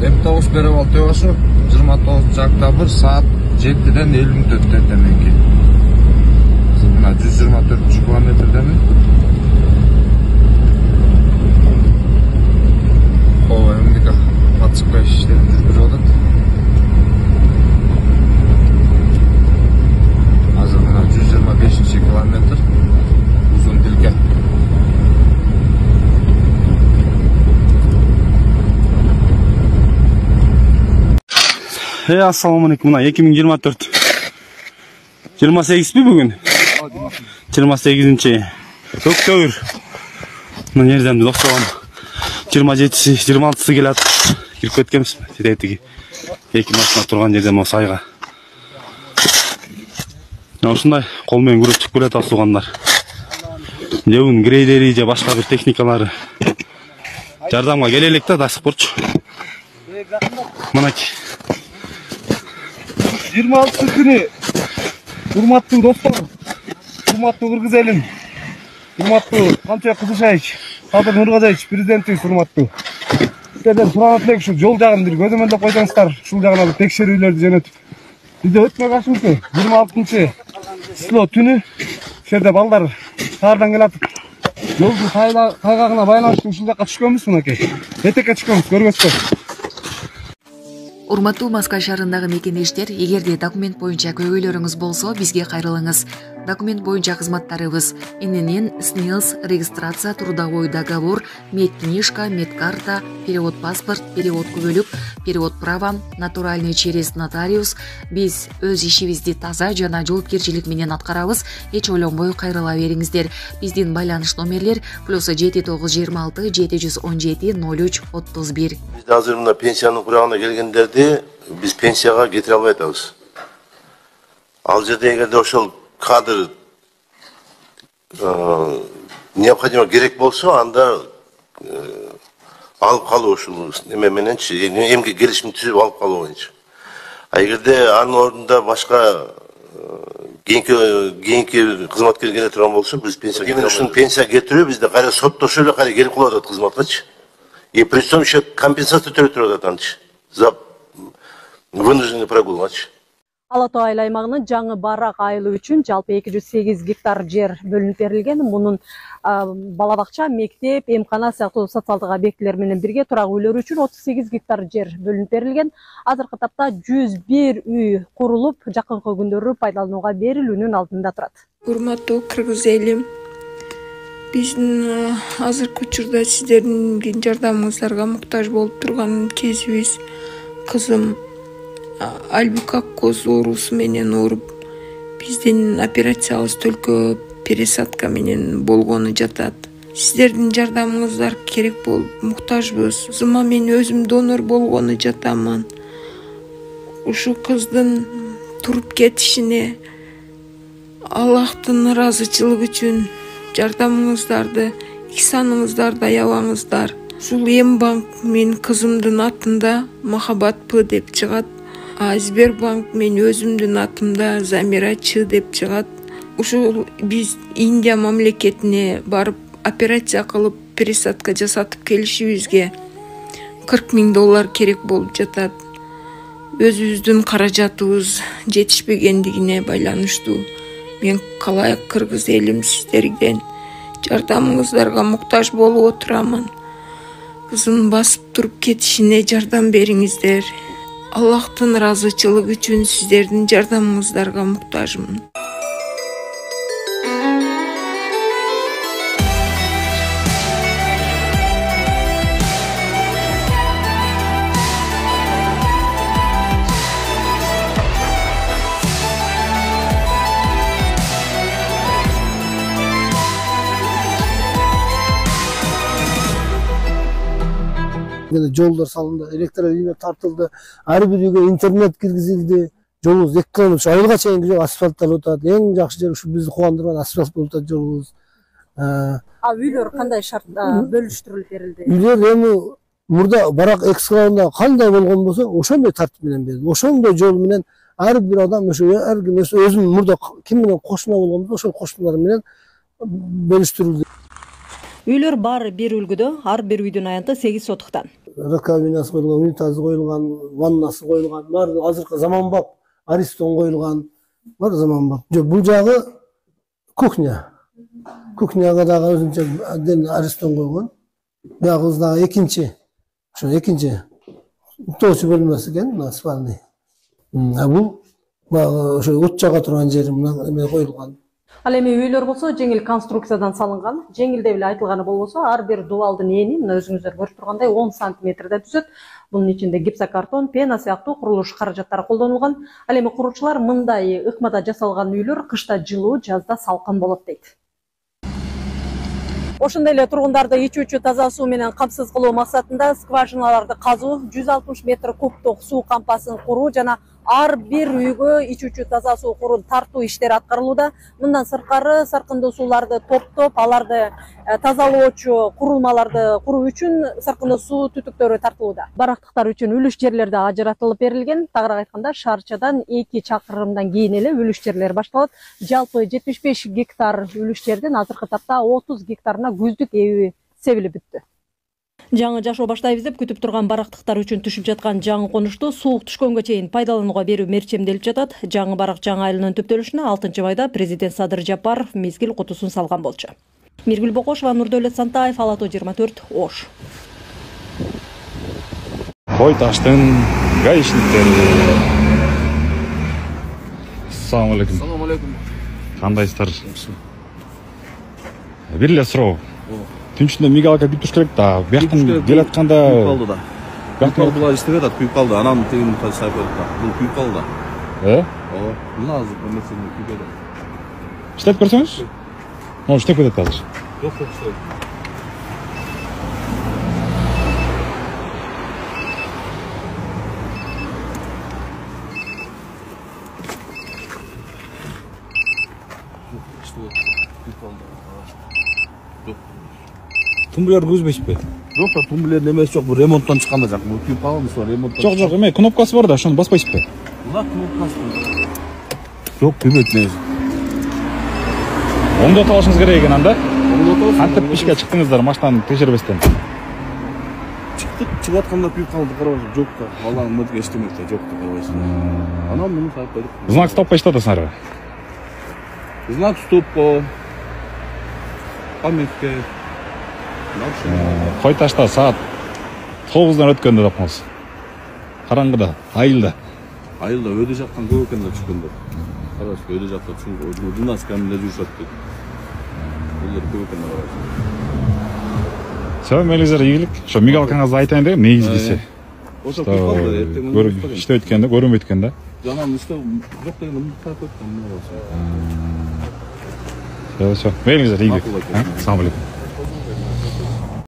Эптабыз перевалты ошо 29 октябрь saat 7'den 50 minut ötті demenki. Мына 124 kilometrдеми. О, эмдика подсыпка иштерин жүргүзүп атат. Азыр мына 125 kilometr uzun dilke. Assalamu alaikum. 2024. 28 mi bugün? 28. Öktör. Mına nereden doktoram? 27'si, 26'sı geldi. Girip ketkenmiz. Dedetigi. Эки машина турган жерден mo сайга. Ушундай кол менен күрөп чыгып келет асуугандар. Жебин грейдери же башка бир техникалары жардамга келе элек да дасып борчу. Мынакей 26 күнү урматтуу достор, урматтуу кыргыз элим, урматтуу Камчыбек Кызышаевич, Садыр Нургазаевич президентибиз урматтуу. Сиздерден суранат элек ушу жол жагын бир көзөмөлдөп койсоңуздар, ушул жагына бир текшерүүлөрдү жөнөтүп. Бизде өтмөк ашыбызды 26 число түнү ушул жерде балдар шаардан келатып, жолдун кайгагына байланыштуу ушул жакка түшкөнбүз мынакей. Этекке түшкөнбүз, көргөзсөздөр. Урматтуу Маскал шаарындагы мекендештер, эгерде документ боюнча көйгөйлөрүңүз болсо, бизге кайрылыңыз. Документ боюнча кызматтарыбыз: ИНН, СНИЛС, регистрация, трудовой договор, медкнижка, медкарта, перевод паспорт, перевод күбөлүк, перевод права, натуральный через нотариус. Биз өз ишибизди таза жана жоопкерчилик менен аткарабыз. Эч ойлонбой кайрыла бериңиздер. Биздин байланыш номерлер +7926 717 03 31. Biz hazır mına pensiyanın kurağına gelgenlerde biz pensiyaga getire alбай атабыз. Ал жерде эгерде ошол кадр необходимо керек болсо, анда алып калуу ушул эме мененчи, эмге келишим түзүп алып калуу боюнча. А эгерде анын ордунда башка кийинки кызматкер келе турган болсо, биз пенсия кетирүү бизде кайра соттошо эле кайра келип калып атат кызматкачы. И при том еще компенсация төлөп турат атанчы. За вынужденный прогулгачы. Ала Тоо айыл аймагынын жаңы барак айылы үчүн жалпы 208 гектар жер бөлүнүп берилген. Мунун бала бакча, мектеп, эмкана сыяктуу социалдык объектилер менен бирге турак үйлөр үчүн 38 гектар жер бөлүнүп берилген. Азыркы тапта 101 үй курулуп, жакынкы күндөрү пайдаланууга берилүүнүн алдында турат. Урматтуу кыргыз элим, биздин азыркы учурда сиздердин жардамыңыздарга муктаж болуп турган кезибиз. Кызым Альбик Аккоз оорусу менен ооруп, биздин операциябыз төлкө пересадка менен болгону жатат. Сиздердин жардамыңыздар керек болуп муктажбыз. Кызыма мен өзүм донор болгону жатамын. Ушу кыздын туруп кетишине Аллахтын ыраазычылыгы үчүн жардамыңыздарды, ихсаныңыздарды аябаңыздар. Ушул Эмбанк мен кызымдын атында Махаббат П деп чыгат. Сбербанк мен өзүмдүн атымда Замира Ч деп чыгат. Ушул биз Индия мамлекетине барып операция кылып пересадка жасатып келишибизге $40,000 керек болуп жатат. Өзүбүздүн каражатыбыз жетишпегендигине байланыштуу. Мен калайык кыргыз элим сиздерден жардамыңыздарга муктаж болуп отурамын. Кызын басып туруп кетишине жардам бериңиздер. Аллахтын ыраазычылыгы үчүн сиздердин жардамыңыздарга муктажмын. Жолдар салынды, электр линия тартылды, ар бир үйгө интернет киргизилди. Жолубуз 2 км айылга чейин кирип асфальтталып атат. Эң жакшы жер ушу бизди кубандырган асфальт болуп атат жолубуз. Үйлөр кандай шартта бөлүштүрүлүп берилди? Үйлөр эми мурда барак экскаваторда кандай болгон болсо, ошондой тартип менен берилди. Ошондой жол менен ар бир адам ар ким өзүнүн мурда ким менен кошуна болгонбо, ошол кошуналар менен бөлүштүрүлдү. Үйлөр баары бир үлгүдө, ар бир үйдүн аянты 8 сотуктан. раковинасы коюлган, унитазы коюлган, ваннасы коюлган, баары азыркы заманбап аристон коюлган, бар заманбап. Жок, бул жагы кухня. Кухняга дагы өзүнчө отдельно аристон койгон. Бягыбыз дагы экинчи. Ошо экинчи уктоочу бөлмөсү экен, мына спальный. Бул баягы ошо от жага турган жери мына эме коюлган. Ал эми үйлөр болсо жеңил конструкциядан салынган. Жеңил деп эле айтылганы болбосо, ар бир дубалдын эни мына өзүңүздөр көрүп тургандай 10 сантиметрде түзөт. Бунун ичинде гипсокартон, пена сыяктуу курулуш каражаттары колдонулган. Ал эми куруучулар мындай ыкмада жасалган үйлөр кышта жылуу, жазда салкын болот дейт. Ошондой эле тургундарды ичүүчү таза суу менен камсыз кылуу максатында скважиналарды казуу, 160 метр кубтук суу кампасын куруу жана ар бир үйгө ичүүчү таза суу куруу тартуу иштери аткарылууда. Мындан сырткары саркындуу сууларды топтоп, аларды тазалоочу курулмаларды куруу үчүн саркындуу суу түтүктөрү тартылууда. Барактыктар үчүн үлүш жерлер да ажыратылып берилген. Тагыраак айтканда, шаарчадан 2 чакырымдан кийин эле үлүш жерлер башталат. Жалпы 75 гектар үлүш жердин азыркы тапта 30 гектарына күздүк эби себилип бүттү. Жаңы жашоо баштайбыз деп күтүп турган барактыктар үчүн түшүп жаткан жаңы конушту суук түшкөнгө чейин пайдаланууга берүү мерчемделип жатат. Жаңы барак жаңы айылынын түптөлүшүнө 6-майда президент Садыр Жапаров мезгил кутусун салган болчу. Миргүл Бокошова, Нурдөлөт Сантаев, Ала Тоо 24, Ош. Кой таштын гаишниктери. Ассаламу алейкум. Ассаламу алейкум. Кандайсыздар? Бир эле суроо. Түн ичинде мигалка бүтүш керек да. Бияктан кел атканда күйүп калды да. Бияктан була иштеп атат, күйүп калды. Анан тегин сайып атат да. Бул күйүп калды да. Ооба. Мына азыр эмесин күйүп атат. Иштеп көрсөңүз? Иштеп кетет азыр. Жок, иштеп. Тумбулер көзбөйсүзбү? Жок, тумбулер эмеси жок, бул ремонттон чыкканда жак. Бул күйүп калган, сол ремонттон. Жок, эме кнопкасы бар да, ошону баспайсызбы? Мына кнопкасы. Жок, күйбөйт эмеси. Оңдотуп алышыңыз керек экен анда. Кантип ишке чыктыңыздар машинаны текшербестен? Чыктык, чыгып атканда күйүп калды, карабайсың. Жок да, балаң мыдык эчтемек да, жок да, карабайсың. Анан муну сайып койдук. Знак стопко иштеп атасыңарбы? Знак стопко. Памятка. Кой ташта саат 9-дан өткөндө тапканбыз. Караңгыда, айылда. Айылда өйдө жактан көп экен да чыккандар. Карабайсың, өйдө жакта чүн журналист камерада жүрүшөт дейт. Булар көп экен да. Все, мелизер ийгилик. Ошо мигалкаңызды айтайын деп, негизгиси. Ошо калды, иштеп өткөндө, көрүнбөйт экен да. Жанам иштеп жок дегенде мындай тартып өткөн. Все, мелизер ийгилик. Ассаламу алейкум.